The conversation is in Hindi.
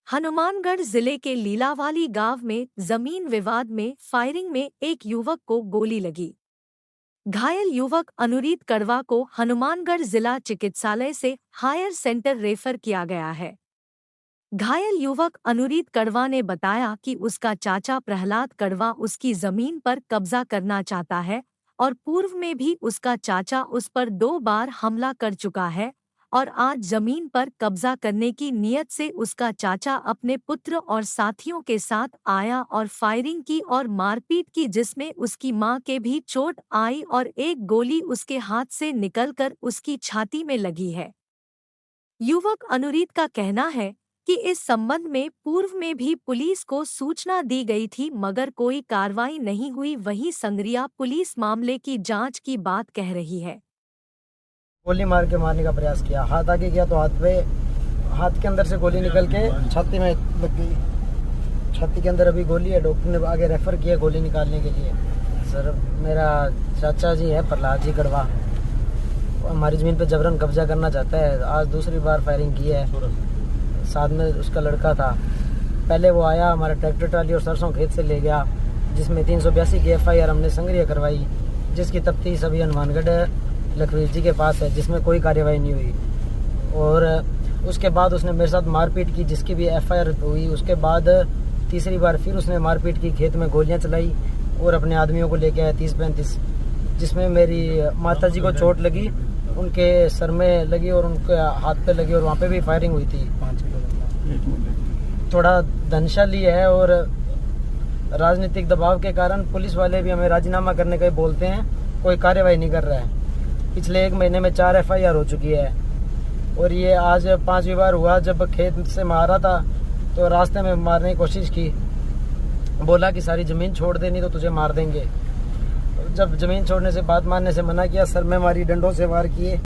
हनुमानगढ़ जिले के लीलावाली गांव में जमीन विवाद में फायरिंग में एक युवक को गोली लगी। घायल युवक अनुरीत कड़वा को हनुमानगढ़ जिला चिकित्सालय से हायर सेंटर रेफर किया गया है। घायल युवक अनुरीत कड़वा ने बताया कि उसका चाचा प्रहलाद कड़वा उसकी जमीन पर कब्जा करना चाहता है और पूर्व में भी उसका चाचा उस पर 2 बार हमला कर चुका है और आज जमीन पर कब्जा करने की नीयत से उसका चाचा अपने पुत्र और साथियों के साथ आया और फायरिंग की और मारपीट की, जिसमें उसकी मां के भी चोट आई और एक गोली उसके हाथ से निकलकर उसकी छाती में लगी है। युवक अनुरीत का कहना है कि इस संबंध में पूर्व में भी पुलिस को सूचना दी गई थी मगर कोई कार्रवाई नहीं हुई। वहीं संगरिया पुलिस मामले की जांच की बात कह रही है। गोली मार के मारने का प्रयास किया, हाथ आगे किया तो हाथ के अंदर से गोली निकल के छाती में लग गई। छाती के अंदर अभी गोली है, डॉक्टर ने आगे रेफर किया गोली निकालने के लिए। सर मेरा चाचा जी है प्रहलाद जी कड़वा, हमारी ज़मीन पे जबरन कब्जा करना चाहता है। आज दूसरी बार फायरिंग की है, साथ में उसका लड़का था। पहले वो आया, हमारा ट्रैक्टर ट्राली और सरसों खेत से ले गया, जिसमें 382 की FIR हमने संगरिया करवाई, जिसकी तफ्तीश अभी हनुमानगढ़ लखवीर जी के पास है, जिसमें कोई कार्यवाही नहीं हुई। और उसके बाद उसने मेरे साथ मारपीट की, जिसकी भी FIR हुई। उसके बाद तीसरी बार फिर उसने मारपीट की, खेत में गोलियां चलाई और अपने आदमियों को लेके आया 30-35, जिसमें मेरी माता जी को चोट लगी, उनके सर में लगी और उनके हाथ पे लगी और वहाँ पे भी फायरिंग हुई थी। थोड़ा धनशाली है और राजनीतिक दबाव के कारण पुलिस वाले भी हमें राजीनामा करने का ही बोलते हैं, कोई कार्यवाही नहीं कर रहा है। पिछले 1 महीने में 4 FIR हो चुकी है और ये आज 5वीं बार हुआ। जब खेत से मारा था तो रास्ते में मारने की कोशिश की, बोला कि सारी ज़मीन छोड़ देनी तो तुझे मार देंगे। जब ज़मीन छोड़ने से बात मानने से मना किया, सर में मारी, डंडों से वार किए।